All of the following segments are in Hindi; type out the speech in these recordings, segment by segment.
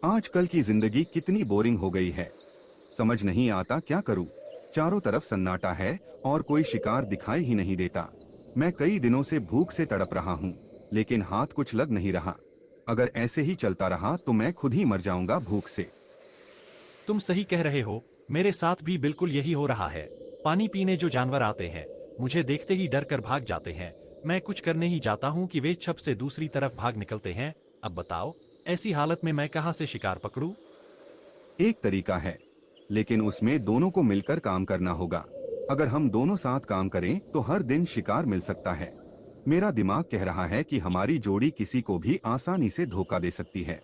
आजकल की जिंदगी कितनी बोरिंग हो गई है। समझ नहीं आता क्या करूं। चारों तरफ सन्नाटा है और कोई शिकार दिखाई ही नहीं देता। मैं कई दिनों से भूख से तड़प रहा हूं, लेकिन हाथ कुछ लग नहीं रहा। अगर ऐसे ही चलता रहा तो मैं खुद ही मर जाऊंगा भूख से। तुम सही कह रहे हो, मेरे साथ भी बिल्कुल यही हो रहा है। पानी पीने जो जानवर आते हैं, मुझे देखते ही डर कर भाग जाते हैं। मैं कुछ करने ही जाता हूँ कि वे छप से दूसरी तरफ भाग निकलते हैं। अब बताओ, ऐसी हालत में मैं कहाँ से शिकार पकड़ूं? एक तरीका है, लेकिन उसमें दोनों को मिलकर काम करना होगा। अगर हम दोनों साथ काम करें तो हर दिन शिकार मिल सकता है। मेरा दिमाग कह रहा है कि हमारी जोड़ी किसी को भी आसानी से धोखा दे सकती है।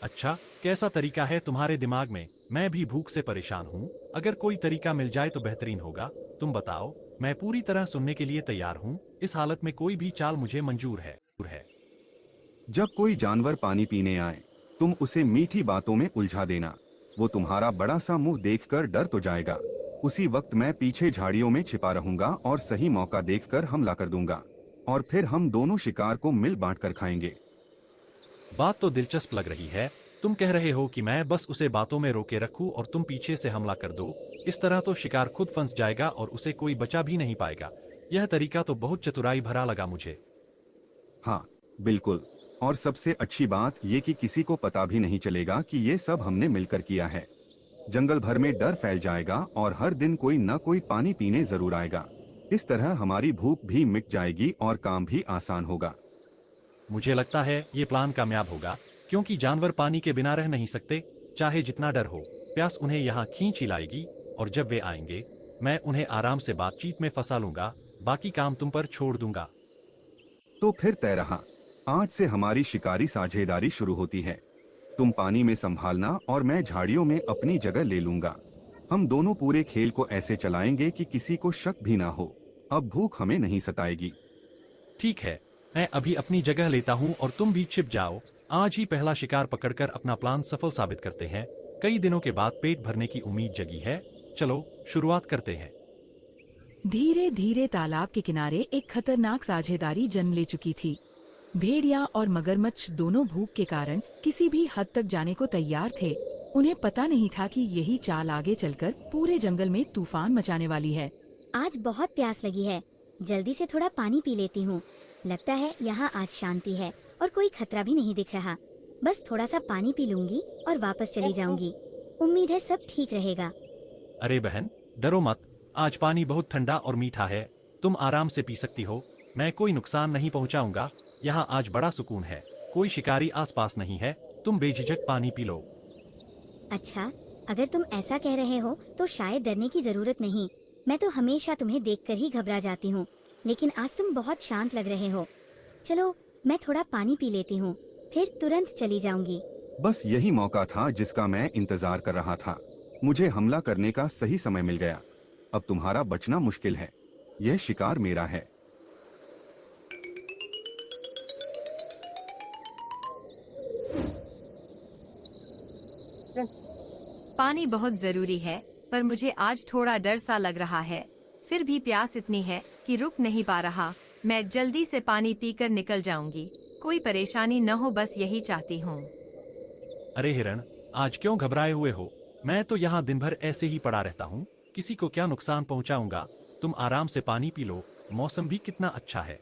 अच्छा, कैसा तरीका है तुम्हारे दिमाग में? मैं भी भूख से परेशान हूँ। अगर कोई तरीका मिल जाए तो बेहतरीन होगा। तुम बताओ, मैं पूरी तरह सुनने के लिए तैयार हूँ। इस हालत में कोई भी चाल मुझे मंजूर है। जब कोई जानवर पानी पीने आए, तुम उसे मीठी बातों में उलझा देना। वो तुम्हारा बड़ा सा मुंह देखकर डर तो जाएगा। उसी वक्त मैं पीछे झाड़ियों में छिपा रहूंगा और सही मौका देखकर हमला कर दूंगा, और फिर हम दोनों शिकार को मिल बांट कर खाएंगे। बात तो दिलचस्प लग रही है। तुम कह रहे हो कि मैं बस उसे बातों में रोके रखूं और तुम पीछे से हमला कर दो। इस तरह तो शिकार खुद फंस जाएगा और उसे कोई बचा भी नहीं पाएगा। यह तरीका तो बहुत चतुराई भरा लगा मुझे। हाँ, बिल्कुल। और सबसे अच्छी बात ये कि किसी को पता भी नहीं चलेगा कि ये सब हमने मिलकर किया है। जंगल भर में डर फैल जाएगा और हर दिन कोई न कोई पानी पीने जरूर आएगा। इस तरह हमारी भूख भी मिट जाएगी और काम भी आसान होगा। मुझे लगता है ये प्लान कामयाब होगा, क्योंकि जानवर पानी के बिना रह नहीं सकते। चाहे जितना डर हो, प्यास उन्हें यहाँ खींच ही लाएगी। और जब वे आएंगे, मैं उन्हें आराम से बातचीत में फंसा लूंगा। बाकी काम तुम पर छोड़ दूंगा। तो फिर तय रहा। आज से हमारी शिकारी साझेदारी शुरू होती है। तुम पानी में संभालना और मैं झाड़ियों में अपनी जगह ले लूंगा। हम दोनों पूरे खेल को ऐसे चलाएंगे कि किसी को शक भी ना हो। अब भूख हमें नहीं सताएगी। ठीक है, मैं अभी अपनी जगह लेता हूँ और तुम भी छिप जाओ। आज ही पहला शिकार पकड़कर अपना प्लान सफल साबित करते हैं। कई दिनों के बाद पेट भरने की उम्मीद जगी है। चलो शुरुआत करते हैं। धीरे धीरे तालाब के किनारे एक खतरनाक साझेदारी जन्म ले चुकी थी। भेड़िया और मगरमच्छ दोनों भूख के कारण किसी भी हद तक जाने को तैयार थे। उन्हें पता नहीं था कि यही चाल आगे चलकर पूरे जंगल में तूफान मचाने वाली है। आज बहुत प्यास लगी है, जल्दी से थोड़ा पानी पी लेती हूँ। लगता है यहाँ आज शांति है और कोई खतरा भी नहीं दिख रहा। बस थोड़ा सा पानी पी लूंगी और वापस चली जाऊंगी। उम्मीद है सब ठीक रहेगा। अरे बहन, डरो मत। आज पानी बहुत ठंडा और मीठा है। तुम आराम से पी सकती हो। मैं कोई नुकसान नहीं पहुंचाऊंगा। यहाँ आज बड़ा सुकून है। कोई शिकारी आसपास नहीं है। तुम बेझिझक पानी पी लो। अच्छा, अगर तुम ऐसा कह रहे हो तो शायद डरने की जरूरत नहीं। मैं तो हमेशा तुम्हें देखकर ही घबरा जाती हूँ, लेकिन आज तुम बहुत शांत लग रहे हो। चलो, मैं थोड़ा पानी पी लेती हूँ, फिर तुरंत चली जाऊंगी। बस यही मौका था जिसका मैं इंतजार कर रहा था। मुझे हमला करने का सही समय मिल गया। अब तुम्हारा बचना मुश्किल है। यह शिकार मेरा है। पानी बहुत जरूरी है, पर मुझे आज थोड़ा डर सा लग रहा है। फिर भी प्यास इतनी है कि रुक नहीं पा रहा। मैं जल्दी से पानी पीकर निकल जाऊंगी। कोई परेशानी न हो, बस यही चाहती हूँ। अरे हिरण, आज क्यों घबराए हुए हो? मैं तो यहाँ दिन भर ऐसे ही पड़ा रहता हूँ। किसी को क्या नुकसान पहुँचाऊंगा? तुम आराम से पानी पी लो। मौसम भी कितना अच्छा है।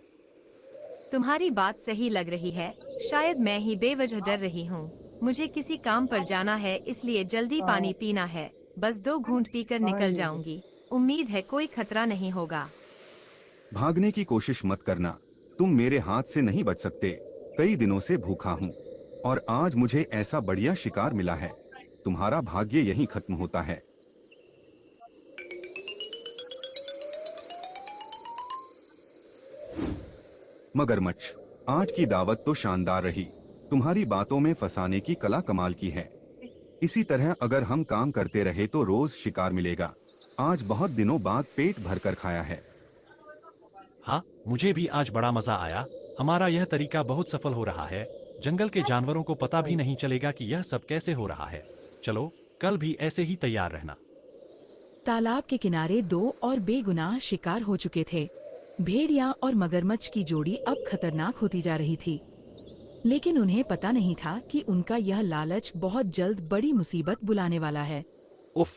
तुम्हारी बात सही लग रही है। शायद मैं ही बेवजह डर रही हूँ। मुझे किसी काम पर जाना है, इसलिए जल्दी पानी पीना है। बस 2 घूंट पीकर निकल जाऊंगी। उम्मीद है कोई खतरा नहीं होगा। भागने की कोशिश मत करना। तुम मेरे हाथ से नहीं बच सकते। कई दिनों से भूखा हूँ और आज मुझे ऐसा बढ़िया शिकार मिला है। तुम्हारा भाग्य यहीं खत्म होता है। मगरमच्छ, आज की दावत तो शानदार रही। तुम्हारी बातों में फंसाने की कला कमाल की है। इसी तरह अगर हम काम करते रहे तो रोज शिकार मिलेगा। आज बहुत दिनों बाद पेट भरकर खाया है। हाँ, मुझे भी आज बड़ा मजा आया। हमारा यह तरीका बहुत सफल हो रहा है। जंगल के जानवरों को पता भी नहीं चलेगा कि यह सब कैसे हो रहा है। चलो, कल भी ऐसे ही तैयार रहना। तालाब के किनारे 2 और बेगुनाह शिकार हो चुके थे। भेड़िया और मगरमच्छ की जोड़ी अब खतरनाक होती जा रही थी। लेकिन उन्हें पता नहीं था कि उनका यह लालच बहुत जल्द बड़ी मुसीबत बुलाने वाला है। उफ,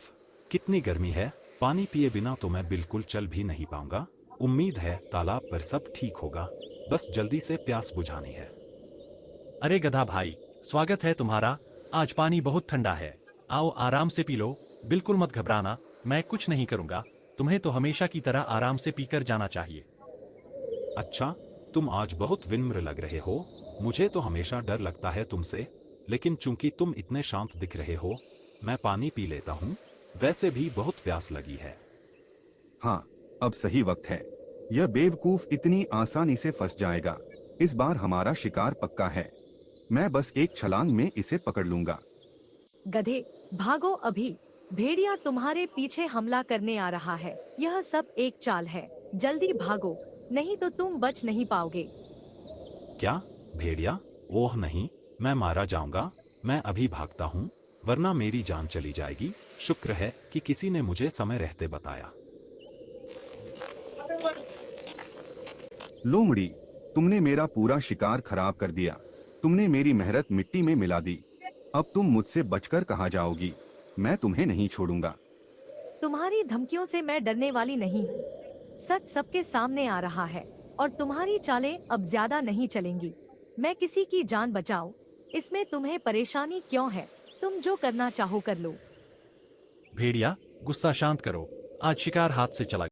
कितनी गर्मी है। पानी पिए बिना तो मैं बिल्कुल चल भी नहीं पाऊंगा। उम्मीद है तालाब पर सब ठीक होगा, बस जल्दी से प्यास बुझानी है। अरे गधा भाई, स्वागत है तुम्हारा। आज पानी बहुत ठंडा है, आओ आराम से पी लो। बिल्कुल मत घबराना, मैं कुछ नहीं करूंगा। तुम्हें तो हमेशा की तरह आराम से पीकर जाना चाहिए। अच्छा, तुम आज बहुत विनम्र लग रहे हो। मुझे तो हमेशा डर लगता है तुमसे, लेकिन चूंकि तुम इतने शांत दिख रहे हो, मैं पानी पी लेता हूँ। वैसे भी बहुत प्यास लगी है। हाँ, अब सही वक्त है। यह बेवकूफ इतनी आसानी से फंस जाएगा। इस बार हमारा शिकार पक्का है। मैं बस एक छलांग में इसे पकड़ लूंगा। गधे, भागो अभी। भेड़िया तुम्हारे पीछे हमला करने आ रहा है। यह सब एक चाल है। जल्दी भागो, नहीं तो तुम बच नहीं पाओगे। क्या भेड़िया? ओह नहीं, मैं मारा जाऊंगा। मैं अभी भागता हूँ, वरना मेरी जान चली जाएगी। शुक्र है कि किसी ने मुझे समय रहते बताया। लोमड़ी, तुमने मेरा पूरा शिकार खराब कर दिया। तुमने मेरी मेहनत मिट्टी में मिला दी। अब तुम मुझसे बचकर कहाँ जाओगी? मैं तुम्हें नहीं छोड़ूंगा। तुम्हारी धमकियों से मैं डरने वाली नहीं हूँ। सच सबके सामने आ रहा है और तुम्हारी चालें अब ज्यादा नहीं चलेंगी। मैं किसी की जान बचाऊं, इसमें तुम्हें परेशानी क्यों है? तुम जो करना चाहो कर लो। भेड़िया, गुस्सा शांत करो। आज शिकार हाथ से चला